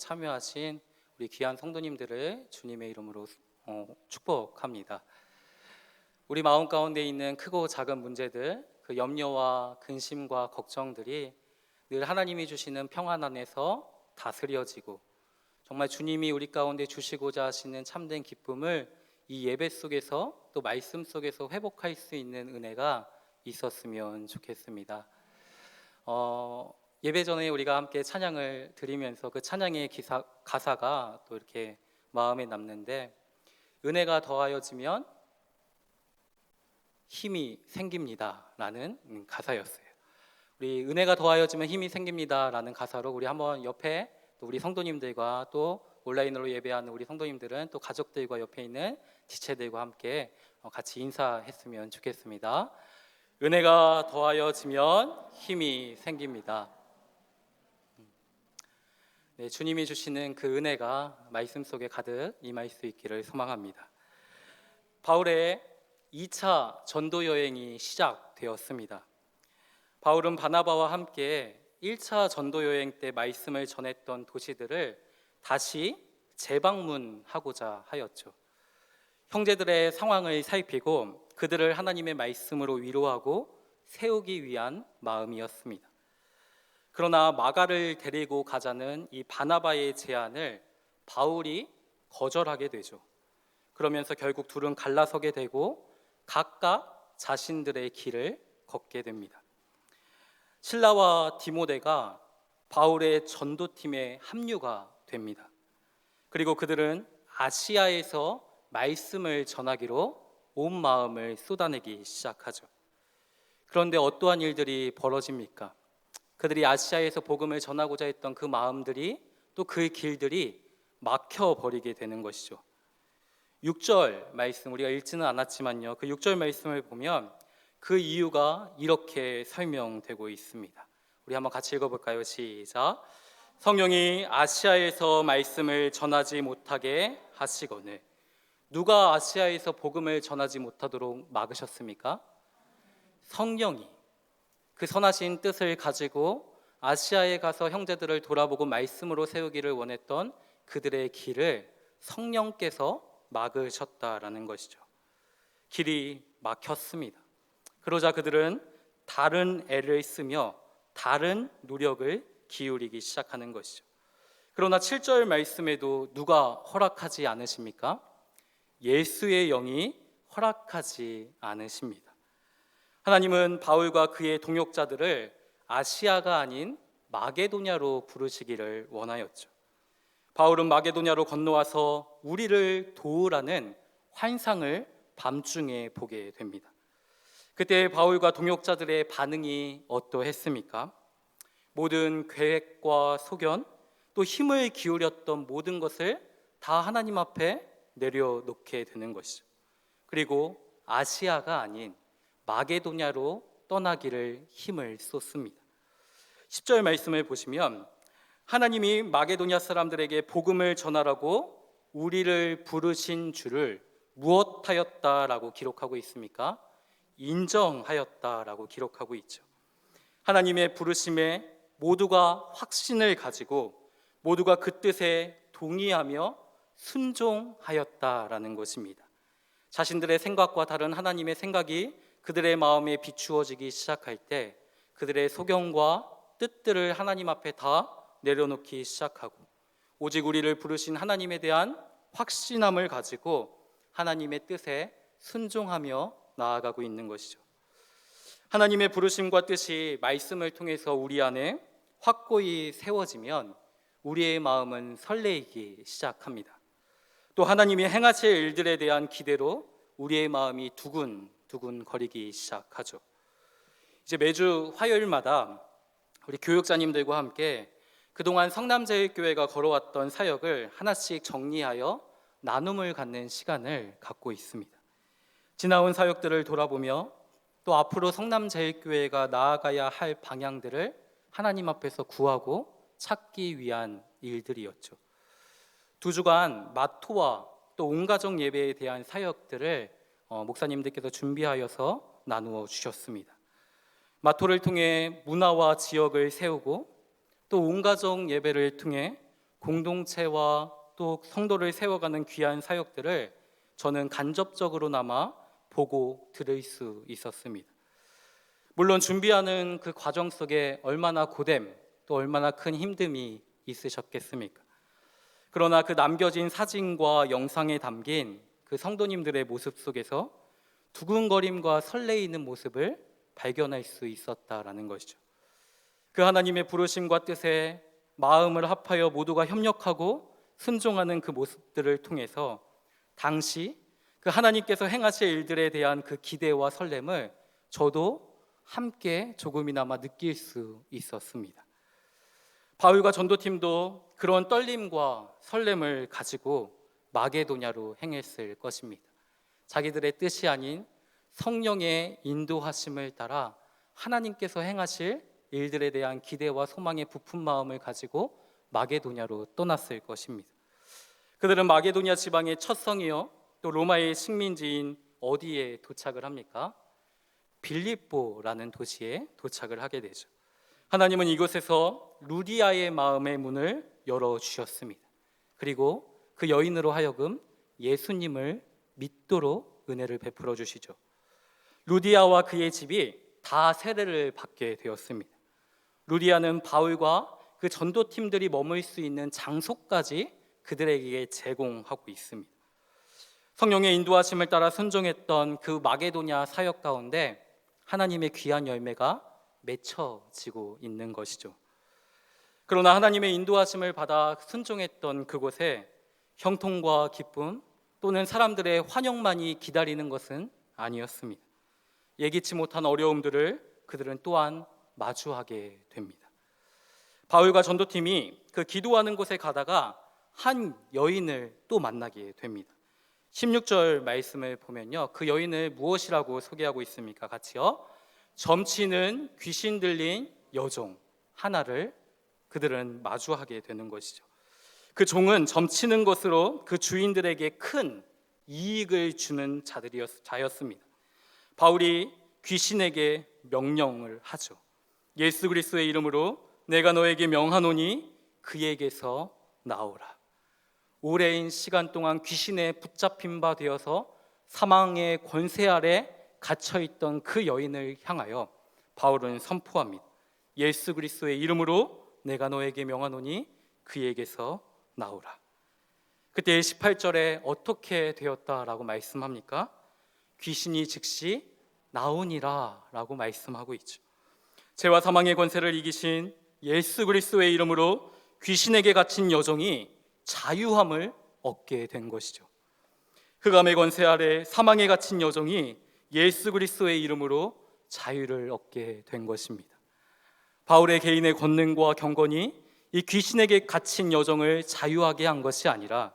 참여하신 우리 귀한 성도님들을 주님의 이름으로 축복합니다. 우리 마음 가운데 있는 크고 작은 문제들, 그 염려와 근심과 걱정들이 늘 하나님이 주시는 평안 안에서 다스려지고, 정말 주님이 우리 가운데 주시고자 하시는 참된 기쁨을 이 예배 속에서 또 말씀 속에서 회복할 수 있는 은혜가 있었으면 좋겠습니다. 예배 전에 우리가 함께 찬양을 드리면서 그 찬양의 가사가 또 이렇게 마음에 남는데, 은혜가 더하여지면 힘이 생깁니다 라는 가사였어요. 우리 은혜가 더하여지면 힘이 생깁니다 라는 가사로 우리 한번 옆에 또 우리 성도님들과 또 온라인으로 예배하는 우리 성도님들은 또 가족들과 옆에 있는 지체들과 함께 같이 인사했으면 좋겠습니다. 은혜가 더하여지면 힘이 생깁니다. 네, 주님이 주시는 그 은혜가 말씀 속에 가득 임할 수 있기를 소망합니다. 바울의 2차 전도 여행이 시작되었습니다. 바울은 바나바와 함께 1차 전도 여행 때 말씀을 전했던 도시들을 다시 재방문하고자 하였죠. 형제들의 상황을 살피고 그들을 하나님의 말씀으로 위로하고 세우기 위한 마음이었습니다. 그러나 마가를 데리고 가자는 이 바나바의 제안을 바울이 거절하게 되죠. 그러면서 결국 둘은 갈라서게 되고 각각 자신들의 길을 걷게 됩니다. 실라와 디모데가 바울의 전도팀에 합류가 됩니다. 그리고 그들은 아시아에서 말씀을 전하기로 온 마음을 쏟아내기 시작하죠. 그런데 어떠한 일들이 벌어집니까? 그들이 아시아에서 복음을 전하고자 했던 그 마음들이, 또 그 길들이 막혀버리게 되는 것이죠. 6절 말씀, 우리가 읽지는 않았지만요, 그 6절 말씀을 보면 그 이유가 이렇게 설명되고 있습니다. 우리 한번 같이 읽어볼까요? 시작. 성령이 아시아에서 말씀을 전하지 못하게 하시거늘. 누가 아시아에서 복음을 전하지 못하도록 막으셨습니까? 성령이 그 선하신 뜻을 가지고 아시아에 가서 형제들을 돌아보고 말씀으로 세우기를 원했던 그들의 길을 성령께서 막으셨다라는 것이죠. 길이 막혔습니다. 그러자 그들은 다른 애를 쓰며 다른 노력을 기울이기 시작하는 것이죠. 그러나 7절 말씀에도 누가 허락하지 않으십니까? 예수의 영이 허락하지 않으십니다. 하나님은 바울과 그의 동역자들을 아시아가 아닌 마게도냐로 부르시기를 원하였죠. 바울은 마게도냐로 건너와서 우리를 도우라는 환상을 밤중에 보게 됩니다. 그때 바울과 동역자들의 반응이 어떠했습니까? 모든 계획과 소견, 또 힘을 기울였던 모든 것을 다 하나님 앞에 내려놓게 되는 것이죠. 그리고 아시아가 아닌 마게도냐로 떠나기를 힘을 쏟습니다. 10절 말씀을 보시면 하나님이 마게도냐 사람들에게 복음을 전하라고 우리를 부르신 줄을 무엇하였다라고 기록하고 있습니까? 인정하였다라고 기록하고 있죠. 하나님의 부르심에 모두가 확신을 가지고 모두가 그 뜻에 동의하며 순종하였다라는 것입니다. 자신들의 생각과 다른 하나님의 생각이 그들의 마음에 비추어지기 시작할 때 그들의 소견과 뜻들을 하나님 앞에 다 내려놓기 시작하고 오직 우리를 부르신 하나님에 대한 확신함을 가지고 하나님의 뜻에 순종하며 나아가고 있는 것이죠. 하나님의 부르심과 뜻이 말씀을 통해서 우리 안에 확고히 세워지면 우리의 마음은 설레이기 시작합니다. 또 하나님이 행하실 일들에 대한 기대로 우리의 마음이 두근두근 거리기 시작하죠. 이제 매주 화요일마다 우리 교육자님들과 함께 그동안 성남제일교회가 걸어왔던 사역을 하나씩 정리하여 나눔을 갖는 시간을 갖고 있습니다. 지나온 사역들을 돌아보며 또 앞으로 성남제일교회가 나아가야 할 방향들을 하나님 앞에서 구하고 찾기 위한 일들이었죠. 2주간 마토와 또 온가족 예배에 대한 사역들을 목사님들께서 준비하여서 나누어 주셨습니다. 마토를 통해 문화와 지역을 세우고 또 온가족 예배를 통해 공동체와 또 성도를 세워가는 귀한 사역들을 저는 간접적으로나마 보고 들을 수 있었습니다. 물론 준비하는 그 과정 속에 얼마나 고됨 또 얼마나 큰 힘듦이 있으셨겠습니까? 그러나 그 남겨진 사진과 영상에 담긴 그 성도님들의 모습 속에서 두근거림과 설레이는 모습을 발견할 수 있었다라는 것이죠. 그 하나님의 부르심과 뜻에 마음을 합하여 모두가 협력하고 순종하는 그 모습들을 통해서 당시 그 하나님께서 행하실 일들에 대한 그 기대와 설렘을 저도 함께 조금이나마 느낄 수 있었습니다. 바울과 전도팀도 그런 떨림과 설렘을 가지고 마게도냐로 행했을 것입니다. 자기들의 뜻이 아닌 성령의 인도하심을 따라 하나님께서 행하실 일들에 대한 기대와 소망의 부푼 마음을 가지고 마게도냐로 떠났을 것입니다. 그들은 마게도냐 지방의 첫 성이요 또 로마의 식민지인 어디에 도착을 합니까? 빌립보라는 도시에 도착을 하게 되죠. 하나님은 이곳에서 루디아의 마음의 문을 열어주셨습니다. 그리고 그 여인으로 하여금 예수님을 믿도록 은혜를 베풀어 주시죠. 루디아와 그의 집이 다 세례를 받게 되었습니다. 루디아는 바울과 그 전도팀들이 머물 수 있는 장소까지 그들에게 제공하고 있습니다. 성령의 인도하심을 따라 순종했던 그 마게도냐 사역 가운데 하나님의 귀한 열매가 맺혀지고 있는 것이죠. 그러나 하나님의 인도하심을 받아 순종했던 그곳에 형통과 기쁨 또는 사람들의 환영만이 기다리는 것은 아니었습니다. 예기치 못한 어려움들을 그들은 또한 마주하게 됩니다. 바울과 전도팀이 그 기도하는 곳에 가다가 한 여인을 또 만나게 됩니다. 16절 말씀을 보면요, 그 여인을 무엇이라고 소개하고 있습니까? 같이요. 점치는 귀신 들린 여종 하나를 그들은 마주하게 되는 것이죠. 그 종은 점치는 것으로 그 주인들에게 큰 이익을 주는 자였습니다. 바울이 귀신에게 명령을 하죠. 예수 그리스도의 이름으로 내가 너에게 명하노니 그에게서 나오라. 오랜 시간 동안 귀신에 붙잡힌 바 되어서 사망의 권세 아래 갇혀있던 그 여인을 향하여 바울은 선포합니다. 예수 그리스도의 이름으로 내가 너에게 명하노니 그에게서 나오라. 그때 18절에 어떻게 되었다라고 말씀합니까? 귀신이 즉시 나오니라 라고 말씀하고 있죠. 죄와 사망의 권세를 이기신 예수 그리스도의 이름으로 귀신에게 갇힌 여종이 자유함을 얻게 된 것이죠. 흑암의 권세 아래 사망에 갇힌 여종이 예수 그리스도의 이름으로 자유를 얻게 된 것입니다. 바울의 개인의 권능과 경건이 이 귀신에게 갇힌 여종을 자유하게 한 것이 아니라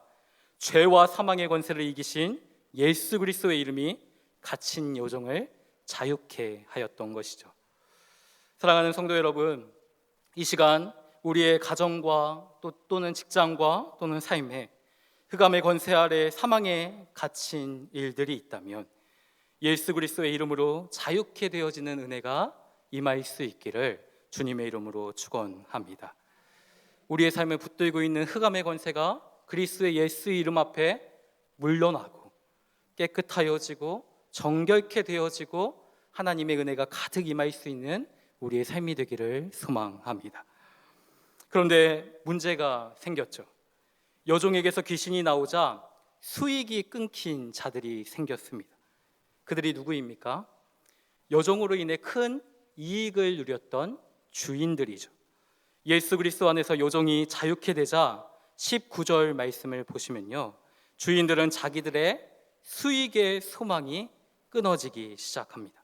죄와 사망의 권세를 이기신 예수 그리스도의 이름이 갇힌 여종을 자유케 하였던 것이죠. 사랑하는 성도 여러분, 이 시간 우리의 가정과 또는 직장과 또는 삶에 흑암의 권세 아래 사망에 갇힌 일들이 있다면 예수 그리스도의 이름으로 자유케 되어지는 은혜가 임할 수 있기를 주님의 이름으로 축원합니다. 우리의 삶을 붙들고 있는 흑암의 권세가 그리스도의 예수 이름 앞에 물러나고 깨끗하여지고 정결케 되어지고 하나님의 은혜가 가득 임할 수 있는 우리의 삶이 되기를 소망합니다. 그런데 문제가 생겼죠. 여종에게서 귀신이 나오자 수익이 끊긴 자들이 생겼습니다. 그들이 누구입니까? 여종으로 인해 큰 이익을 누렸던 주인들이죠. 예수 그리스도 안에서 여종이 자유케 되자 19절 말씀을 보시면요, 주인들은 자기들의 수익의 소망이 끊어지기 시작합니다.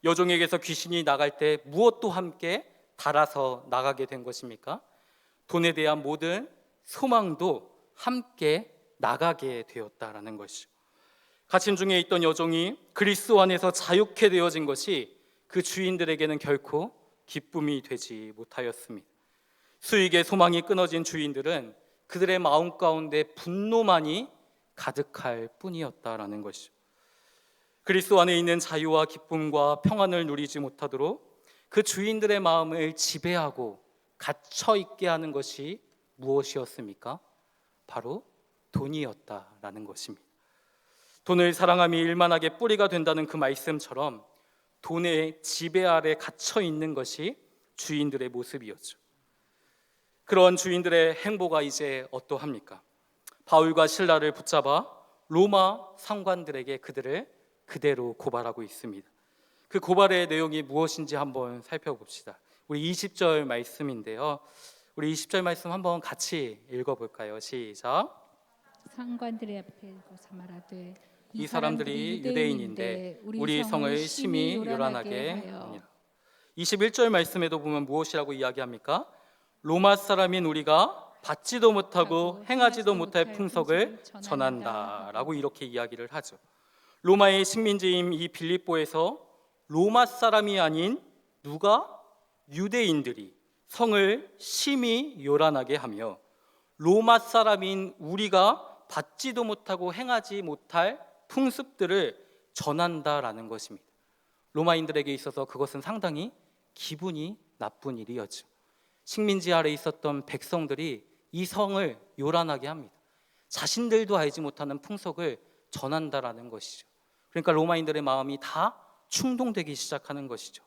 여종에게서 귀신이 나갈 때 무엇도 함께 달아서 나가게 된 것입니까? 돈에 대한 모든 소망도 함께 나가게 되었다라는 것이죠. 갇힘 중에 있던 여종이 그리스도 안에서 자유케 되어진 것이 그 주인들에게는 결코 기쁨이 되지 못하였습니다. 수익의 소망이 끊어진 주인들은 그들의 마음 가운데 분노만이 가득할 뿐이었다라는 것이죠. 그리스도 안에 있는 자유와 기쁨과 평안을 누리지 못하도록 그 주인들의 마음을 지배하고 갇혀 있게 하는 것이 무엇이었습니까? 바로 돈이었다라는 것입니다. 돈을 사랑함이 일만하게 뿌리가 된다는 그 말씀처럼 돈의 지배 아래 갇혀 있는 것이 주인들의 모습이었죠. 그런 주인들의 행보가 이제 어떠합니까? 바울과 실라를 붙잡아 로마 상관들에게 그들을 그대로 고발하고 있습니다. 그 고발의 내용이 무엇인지 한번 살펴봅시다. 우리 20절 말씀인데요. 우리 20절 말씀 한번 같이 읽어볼까요? 시작. 상관들의 앞에 서서 말하되 이 사람들이 유대인인데 우리 성을 심히 요란하게 하니라. 21절 말씀에도 보면 무엇이라고 이야기합니까? 로마 사람인 우리가 받지도 못하고 행하지도 못할 풍속을 전한다라고 이렇게 이야기를 하죠. 로마의 식민지인 이 빌립보에서 로마 사람이 아닌 누가? 유대인들이 성을 심히 요란하게 하며 로마 사람인 우리가 받지도 못하고 행하지 못할 풍습들을 전한다라는 것입니다. 로마인들에게 있어서 그것은 상당히 기분이 나쁜 일이었죠. 식민지 아래 있었던 백성들이 이 성을 요란하게 합니다. 자신들도 알지 못하는 풍속을 전한다라는 것이죠. 그러니까 로마인들의 마음이 다 충동되기 시작하는 것이죠.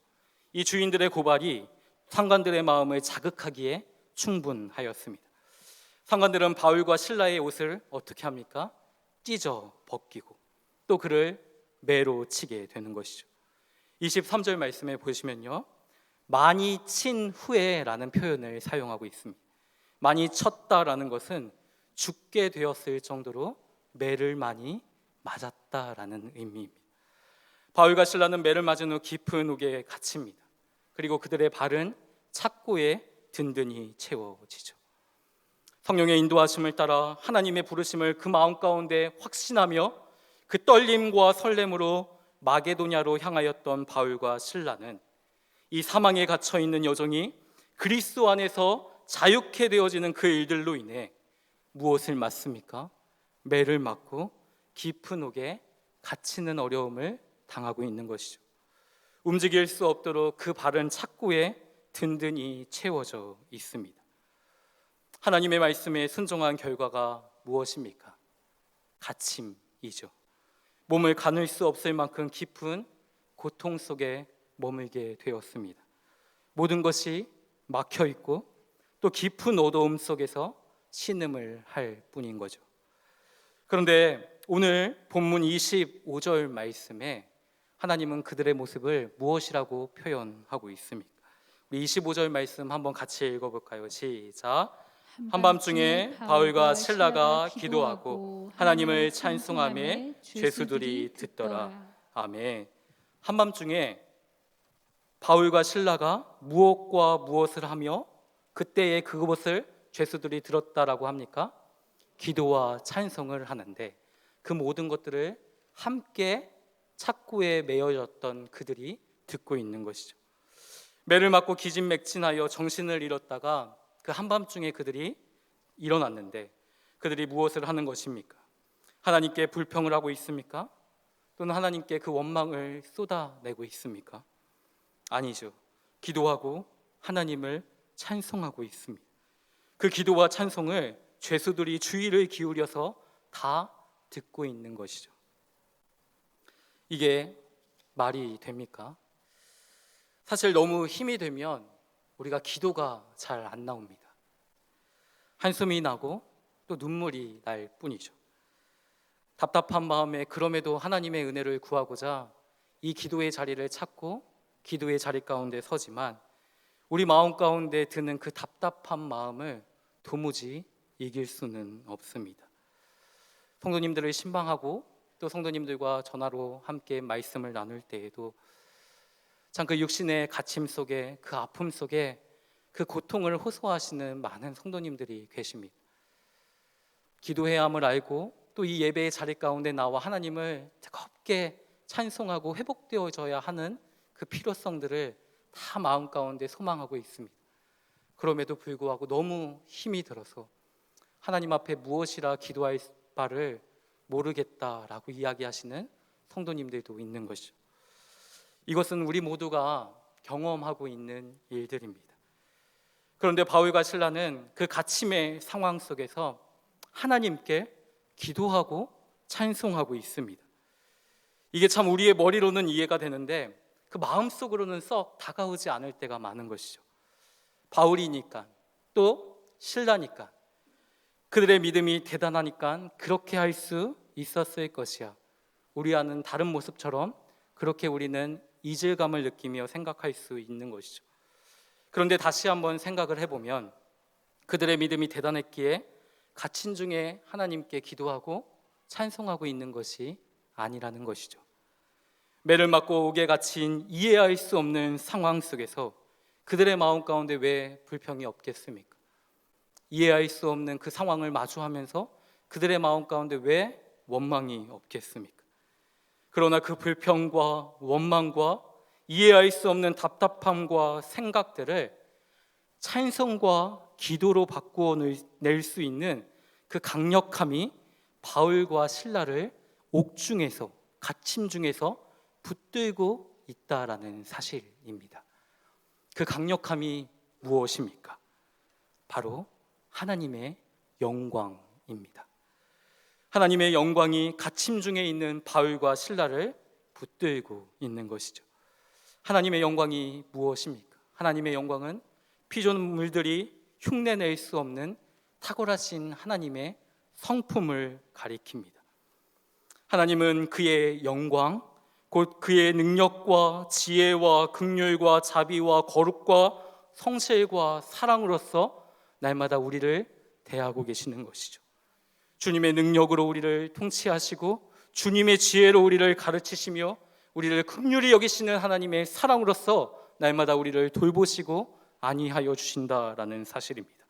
이 주인들의 고발이 상관들의 마음을 자극하기에 충분하였습니다. 상관들은 바울과 실라의 옷을 어떻게 합니까? 찢어 벗기고 또 그를 매로 치게 되는 것이죠. 23절 말씀에 보시면요, 많이 친 후에라는 표현을 사용하고 있습니다. 많이 쳤다라는 것은 죽게 되었을 정도로 매를 많이 맞았다라는 의미입니다. 바울과 실라는 매를 맞은 후 깊은 옥에 갇힙니다. 그리고 그들의 발은 착고에 든든히 채워지죠. 성령의 인도하심을 따라 하나님의 부르심을 그 마음 가운데 확신하며 그 떨림과 설렘으로 마게도냐로 향하였던 바울과 실라는 이 사망에 갇혀 있는 여정이 그리스도 안에서 자유케 되어지는 그 일들로 인해 무엇을 맞습니까? 매를 맞고 깊은 옥에 갇히는 어려움을 당하고 있는 것이죠. 움직일 수 없도록 그 발은 착고에 든든히 채워져 있습니다. 하나님의 말씀에 순종한 결과가 무엇입니까? 갇힘이죠. 몸을 가눌 수 없을 만큼 깊은 고통 속에 머물게 되었습니다. 모든 것이 막혀 있고 또 깊은 어두움 속에서 신음을 할 뿐인 거죠. 그런데 오늘 본문 25절 말씀에 하나님은 그들의 모습을 무엇이라고 표현하고 있습니까? 우리 25절 말씀 한번 같이 읽어볼까요? 시작. 한밤중에 바울과 실라가 기도하고 하나님을 찬송하며 죄수들이 듣더라. 아멘. 한밤중에 바울과 실라가 무엇과 무엇을 하며 그때에 그것을 죄수들이 들었다라고 합니까? 기도와 찬송을 하는데 그 모든 것들을 함께 착고에 매여졌던 그들이 듣고 있는 것이죠. 매를 맞고 기진맥진하여 정신을 잃었다가 그 한밤중에 그들이 일어났는데 그들이 무엇을 하는 것입니까? 하나님께 불평을 하고 있습니까? 또는 하나님께 그 원망을 쏟아내고 있습니까? 아니죠. 기도하고 하나님을 찬송하고 있습니다. 그 기도와 찬송을 죄수들이 주의를 기울여서 다 듣고 있는 것이죠. 이게 말이 됩니까? 사실 너무 힘이 되면 우리가 기도가 잘 안 나옵니다. 한숨이 나고 또 눈물이 날 뿐이죠. 답답한 마음에 그럼에도 하나님의 은혜를 구하고자 이 기도의 자리를 찾고 기도의 자리 가운데 서지만 우리 마음 가운데 드는 그 답답한 마음을 도무지 이길 수는 없습니다. 성도님들을 신방하고 또 성도님들과 전화로 함께 말씀을 나눌 때에도 참 그 육신의 갇힘 속에 그 아픔 속에 그 고통을 호소하시는 많은 성도님들이 계십니다. 기도해야 함을 알고 또 이 예배의 자리 가운데 나와 하나님을 뜨겁게 찬송하고 회복되어져야 하는 그 필요성들을 다 마음 가운데 소망하고 있습니다. 그럼에도 불구하고 너무 힘이 들어서 하나님 앞에 무엇이라 기도할 바를 모르겠다라고 이야기하시는 성도님들도 있는 것이죠. 이것은 우리 모두가 경험하고 있는 일들입니다. 그런데 바울과 실라는 그 갇힘의 상황 속에서 하나님께 기도하고 찬송하고 있습니다. 이게 참 우리의 머리로는 이해가 되는데 그 마음속으로는 썩 다가오지 않을 때가 많은 것이죠. 바울이니까, 또 실라니까, 그들의 믿음이 대단하니까 그렇게 할 수 있었을 것이야. 우리와는 다른 모습처럼 그렇게 우리는 이질감을 느끼며 생각할 수 있는 것이죠. 그런데 다시 한번 생각을 해보면 그들의 믿음이 대단했기에 갇힌 중에 하나님께 기도하고 찬송하고 있는 것이 아니라는 것이죠. 매를 맞고 옥에 갇힌 이해할 수 없는 상황 속에서 그들의 마음 가운데 왜 불평이 없겠습니까? 이해할 수 없는 그 상황을 마주하면서 그들의 마음 가운데 왜 원망이 없겠습니까? 그러나 그 불평과 원망과 이해할 수 없는 답답함과 생각들을 찬송과 기도로 바꾸어 낼 수 있는 그 강력함이 바울과 실라를 옥중에서, 갇힘 중에서 붙들고 있다라는 사실입니다. 그 강력함이 무엇입니까? 바로 하나님의 영광입니다. 하나님의 영광이 갇힘 중에 있는 바울과 실라를 붙들고 있는 것이죠. 하나님의 영광이 무엇입니까? 하나님의 영광은 피조물들이 흉내낼 수 없는 탁월하신 하나님의 성품을 가리킵니다. 하나님은 그의 영광, 곧 그의 능력과 지혜와 긍휼과 자비와 거룩과 성실과 사랑으로서 날마다 우리를 대하고 계시는 것이죠. 주님의 능력으로 우리를 통치하시고 주님의 지혜로 우리를 가르치시며 우리를 긍휼히 여기시는 하나님의 사랑으로서 날마다 우리를 돌보시고 안위하여 주신다라는 사실입니다.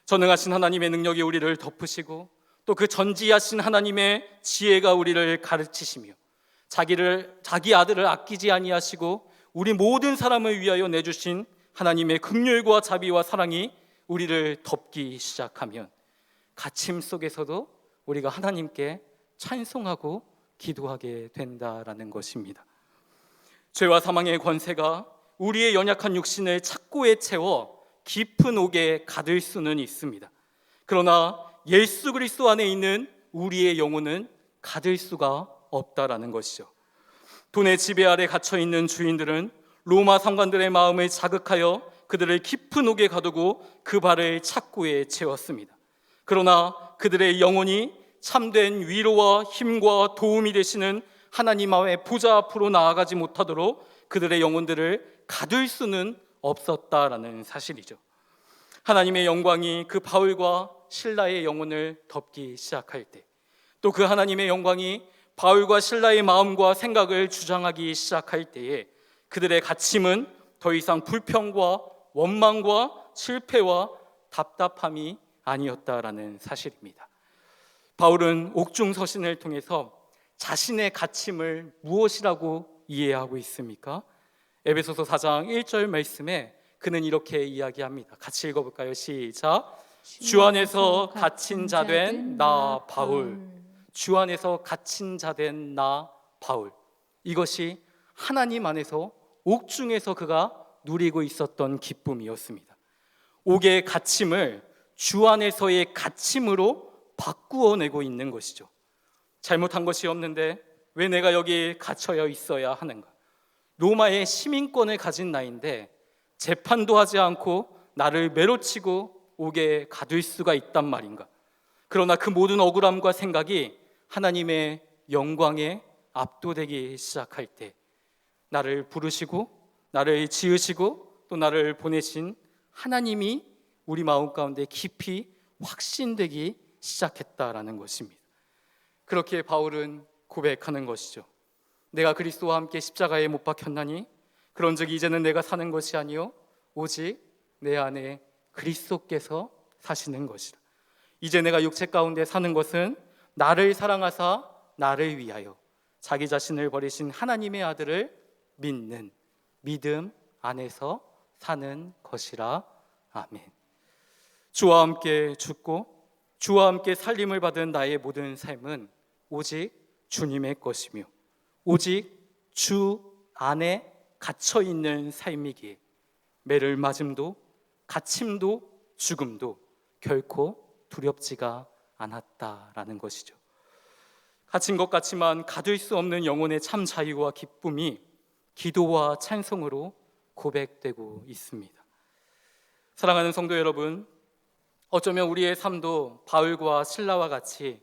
전능하신 하나님의 능력이 우리를 덮으시고 또 그 전지하신 하나님의 지혜가 우리를 가르치시며 자기 아들을 아끼지 아니하시고 우리 모든 사람을 위하여 내주신 하나님의 긍휼과 자비와 사랑이 우리를 덮기 시작하면 갇힘 속에서도 우리가 하나님께 찬송하고 기도하게 된다라는 것입니다. 죄와 사망의 권세가 우리의 연약한 육신을 착고에 채워 깊은 옥에 가둘 수는 있습니다. 그러나 예수 그리스도 안에 있는 우리의 영혼은 가둘 수가 없다라는 것이죠. 돈의 지배 아래 갇혀 있는 주인들은 로마 상관들의 마음을 자극하여 그들을 깊은 옥에 가두고 그 발을 착고에 채웠습니다. 그러나 그들의 영혼이 참된 위로와 힘과 도움이 되시는 하나님의 보좌 앞으로 나아가지 못하도록 그들의 영혼들을 가둘 수는 없었다라는 사실이죠. 하나님의 영광이 그 바울과 실라의 영혼을 덮기 시작할 때, 또 그 하나님의 영광이 바울과 실라의 마음과 생각을 주장하기 시작할 때에 그들의 갇힘은 더 이상 불평과 원망과 실패와 답답함이 아니었다라는 사실입니다. 바울은 옥중 서신을 통해서 자신의 갇힘을 무엇이라고 이해하고 있습니까? 에베소서 4장 1절 말씀에 그는 이렇게 이야기합니다. 같이 읽어볼까요? 시작. 주 안에서 갇힌 자 된 나 바울. 주 안에서 갇힌 자 된 나 바울. 이것이 하나님 안에서 옥중에서 그가 누리고 있었던 기쁨이었습니다. 옥의 갇힘을 주 안에서의 갇힘으로 바꾸어내고 있는 것이죠. 잘못한 것이 없는데 왜 내가 여기 갇혀 있어야 하는가? 로마의 시민권을 가진 나인데 재판도 하지 않고 나를 매로치고 옥에 가둘 수가 있단 말인가? 그러나 그 모든 억울함과 생각이 하나님의 영광에 압도되기 시작할 때 나를 부르시고 나를 지으시고 또 나를 보내신 하나님이 우리 마음 가운데 깊이 확신되기 시작했다라는 것입니다. 그렇게 바울은 고백하는 것이죠. 내가 그리스도와 함께 십자가에 못 박혔나니 그런즉 이제는 내가 사는 것이 아니요 오직 내 안에 그리스도께서 사시는 것이라. 이제 내가 육체 가운데 사는 것은 나를 사랑하사 나를 위하여 자기 자신을 버리신 하나님의 아들을 믿는 믿음 안에서 사는 것이라. 아멘. 주와 함께 죽고 주와 함께 살림을 받은 나의 모든 삶은 오직 주님의 것이며 오직 주 안에 갇혀 있는 삶이기에 매를 맞음도 갇힘도 죽음도 결코 두렵지가 않았다라는 것이죠. 갇힌 것 같지만 가둘 수 없는 영혼의 참 자유와 기쁨이 기도와 찬송으로 고백되고 있습니다. 사랑하는 성도 여러분, 어쩌면 우리의 삶도 바울과 실라와 같이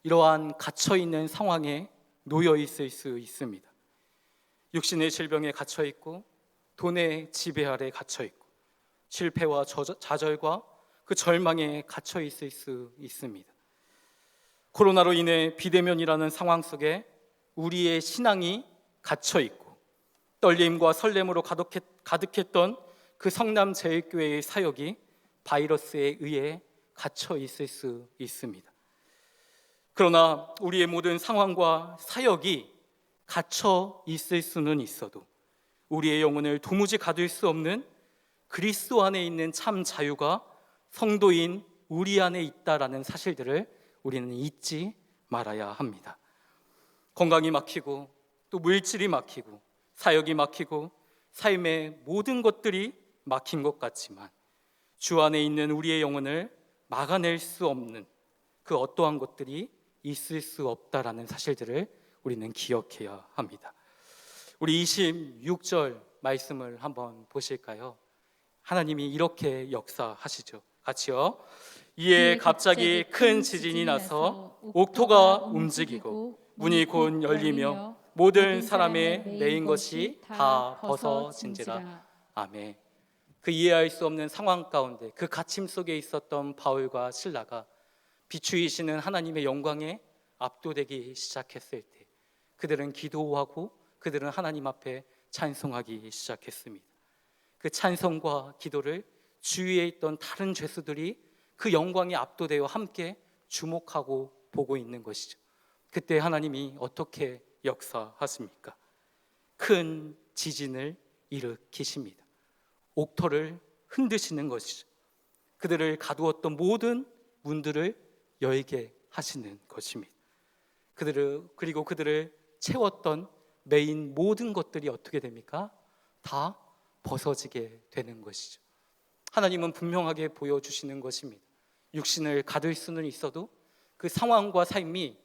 이러한 갇혀있는 상황에 놓여 있을 수 있습니다. 육신의 질병에 갇혀 있고 돈의 지배 아래 갇혀 있고 실패와 좌절과 그 절망에 갇혀 있을 수 있습니다. 코로나로 인해 비대면이라는 상황 속에 우리의 신앙이 갇혀 있고 떨림과 설렘으로 가득했던 그 성남 제일교회의 사역이 바이러스에 의해 갇혀 있을 수 있습니다. 그러나 우리의 모든 상황과 사역이 갇혀 있을 수는 있어도 우리의 영혼을 도무지 가둘 수 없는 그리스도 안에 있는 참 자유가 성도인 우리 안에 있다라는 사실들을 우리는 잊지 말아야 합니다. 건강이 막히고 또 물질이 막히고 사역이 막히고 삶의 모든 것들이 막힌 것 같지만 주 안에 있는 우리의 영혼을 막아낼 수 없는 그 어떠한 것들이 있을 수 없다라는 사실들을 우리는 기억해야 합니다. 우리 26절 말씀을 한번 보실까요? 하나님이 이렇게 역사하시죠. 같이요. 이에 갑자기 큰 지진이 나서 옥토가 움직이고 문이 곧 열리며 모든 사람의 매인 것이 다 벗어진지라. 아멘. 그 이해할 수 없는 상황 가운데 그 갇힘 속에 있었던 바울과 실라가 비추이시는 하나님의 영광에 압도되기 시작했을 때 그들은 기도하고 그들은 하나님 앞에 찬송하기 시작했습니다. 그 찬송과 기도를 주위에 있던 다른 죄수들이 그 영광에 압도되어 함께 주목하고 보고 있는 것이죠. 그때 하나님이 어떻게 역사하십니까? 큰 지진을 일으키십니다. 옥토를 흔드시는 것이죠. 그들을 가두었던 모든 문들을 열게 하시는 것입니다. 그리고 그들을 채웠던 메인 모든 것들이 어떻게 됩니까? 다 벗어지게 되는 것이죠. 하나님은 분명하게 보여주시는 것입니다. 육신을 가둘 수는 있어도 그 상황과 삶이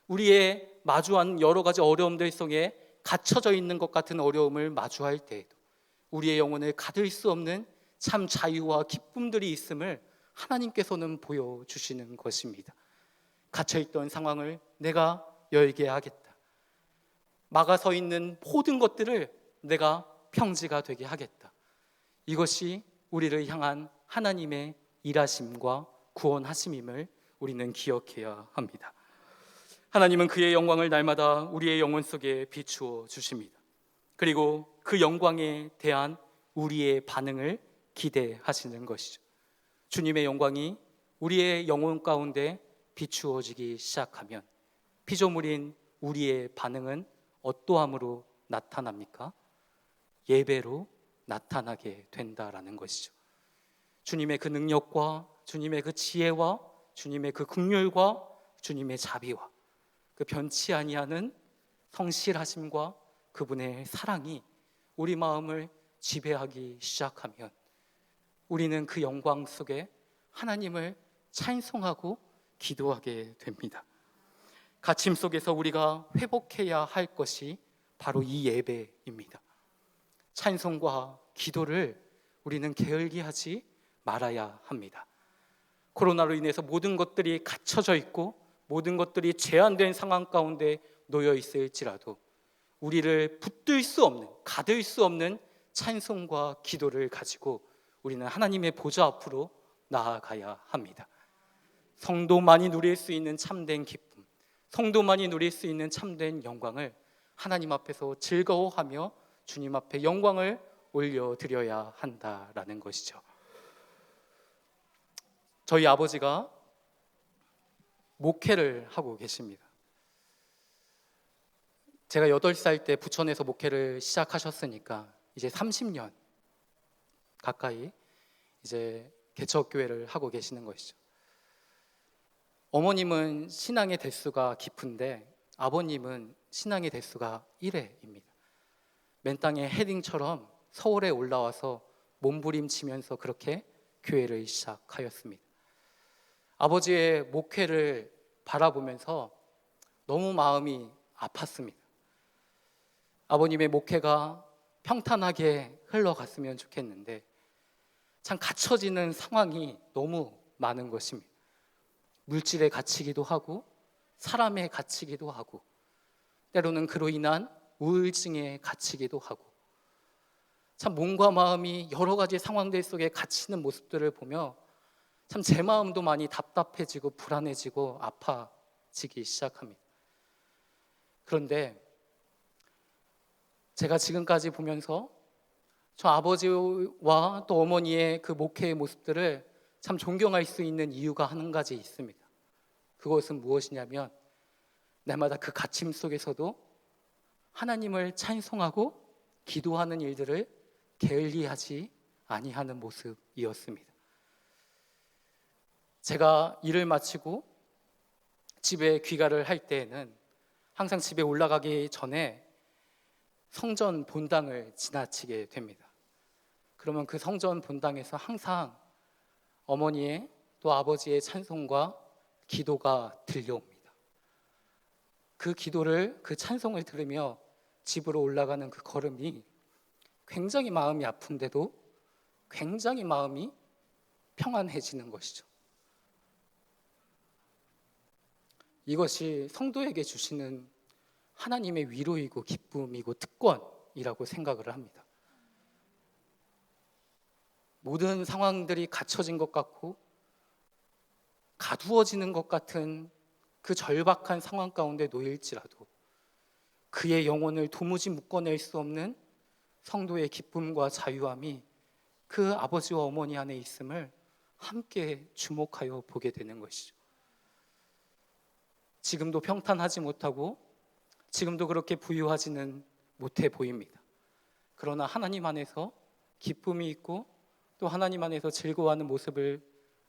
우리의 마주한 여러 가지 어려움들 속에 갇혀져 있는 것 같은 어려움을 마주할 때에도 우리의 영혼을 가둘 수 없는 참 자유와 기쁨들이 있음을 하나님께서는 보여주시는 것입니다. 갇혀있던 상황을 내가 열게 하겠다. 막아서 있는 모든 것들을 내가 평지가 되게 하겠다. 이것이 우리를 향한 하나님의 일하심과 구원하심임을 우리는 기억해야 합니다. 하나님은 그의 영광을 날마다 우리의 영혼 속에 비추어 주십니다. 그리고 그 영광에 대한 우리의 반응을 기대하시는 것이죠. 주님의 영광이 우리의 영혼 가운데 비추어지기 시작하면 피조물인 우리의 반응은 어떠함으로 나타납니까? 예배로 나타나게 된다라는 것이죠. 주님의 그 능력과 주님의 그 지혜와 주님의 그 긍휼과 주님의 자비와 그 변치 아니하는 성실하심과 그분의 사랑이 우리 마음을 지배하기 시작하면 우리는 그 영광 속에 하나님을 찬송하고 기도하게 됩니다. 갇힘 속에서 우리가 회복해야 할 것이 바로 이 예배입니다. 찬송과 기도를 우리는 게을리 하지 말아야 합니다. 코로나로 인해서 모든 것들이 갇혀져 있고 모든 것들이 제한된 상황 가운데 놓여 있을지라도 우리를 붙들 수 없는, 가둘 수 없는 찬송과 기도를 가지고 우리는 하나님의 보좌 앞으로 나아가야 합니다. 성도만이 누릴 수 있는 참된 기쁨, 성도만이 누릴 수 있는 참된 영광을 하나님 앞에서 즐거워하며 주님 앞에 영광을 올려드려야 한다라는 것이죠. 저희 아버지가 목회를 하고 계십니다. 제가 8살 때 부천에서 목회를 시작하셨으니까 이제 30년 가까이 이제 개척교회를 하고 계시는 것이죠. 어머님은 신앙의 대수가 깊은데 아버님은 신앙의 대수가 1회입니다. 맨 땅에 헤딩처럼 서울에 올라와서 몸부림치면서 그렇게 교회를 시작하였습니다. 아버지의 목회를 바라보면서 너무 마음이 아팠습니다. 아버님의 목회가 평탄하게 흘러갔으면 좋겠는데 참 갇혀지는 상황이 너무 많은 것입니다. 물질에 갇히기도 하고 사람에 갇히기도 하고 때로는 그로 인한 우울증에 갇히기도 하고 참 몸과 마음이 여러 가지 상황들 속에 갇히는 모습들을 보며 참 제 마음도 많이 답답해지고 불안해지고 아파지기 시작합니다. 그런데 제가 지금까지 보면서 저 아버지와 또 어머니의 그 목회의 모습들을 참 존경할 수 있는 이유가 한 가지 있습니다. 그것은 무엇이냐면 날마다 그 갇힘 속에서도 하나님을 찬송하고 기도하는 일들을 게을리하지 아니하는 모습이었습니다. 제가 일을 마치고 집에 귀가를 할 때에는 항상 집에 올라가기 전에 성전 본당을 지나치게 됩니다. 그러면 그 성전 본당에서 항상 어머니의 또 아버지의 찬송과 기도가 들려옵니다. 그 기도를, 그 찬송을 들으며 집으로 올라가는 그 걸음이 굉장히 마음이 아픈데도 굉장히 마음이 평안해지는 것이죠. 이것이 성도에게 주시는 하나님의 위로이고 기쁨이고 특권이라고 생각을 합니다. 모든 상황들이 갖춰진 것 같고 가두어지는 것 같은 그 절박한 상황 가운데 놓일지라도 그의 영혼을 도무지 묶어낼 수 없는 성도의 기쁨과 자유함이 그 아버지와 어머니 안에 있음을 함께 주목하여 보게 되는 것이죠. 지금도 평탄하지 못하고 지금도 그렇게 부유하지는 못해 보입니다. 그러나 하나님 안에서 기쁨이 있고 또 하나님 안에서 즐거워하는 모습을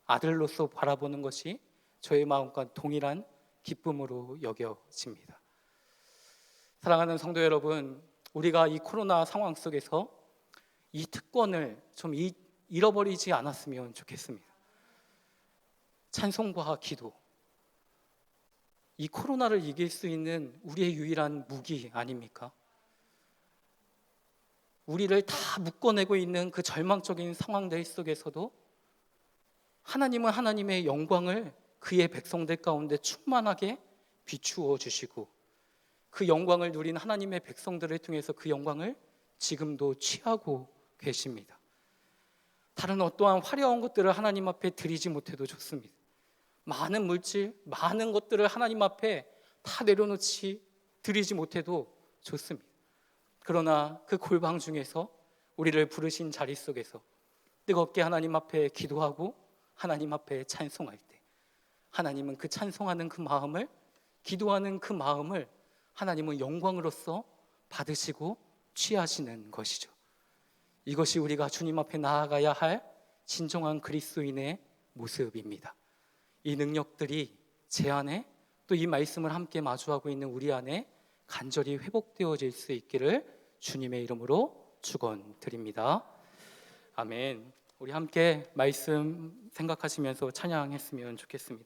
아들로서 바라보는 것이 저의 마음과 동일한 기쁨으로 여겨집니다. 사랑하는 성도 여러분, 우리가 이 코로나 상황 속에서 이 특권을 좀 잃어버리지 않았으면 좋겠습니다. 찬송과 기도, 이 코로나를 이길 수 있는 우리의 유일한 무기 아닙니까? 우리를 다 묶어내고 있는 그 절망적인 상황들 속에서도 하나님은 하나님의 영광을 그의 백성들 가운데 충만하게 비추어 주시고 그 영광을 누린 하나님의 백성들을 통해서 그 영광을 지금도 취하고 계십니다. 다른 어떠한 화려한 것들을 하나님 앞에 드리지 못해도 좋습니다. 많은 물질, 많은 것들을 하나님 앞에 다 내려놓지 드리지 못해도 좋습니다. 그러나 그 골방 중에서 우리를 부르신 자리 속에서 뜨겁게 하나님 앞에 기도하고 하나님 앞에 찬송할 때 하나님은 그 찬송하는 그 마음을, 기도하는 그 마음을 하나님은 영광으로서 받으시고 취하시는 것이죠. 이것이 우리가 주님 앞에 나아가야 할 진정한 그리스도인의 모습입니다. 이 능력들이 제 안에 또 이 말씀을 함께 마주하고 있는 우리 안에 간절히 회복되어질 수 있기를 주님의 이름으로 축원드립니다. 아멘. 우리 함께 말씀 생각하시면서 찬양했으면 좋겠습니다.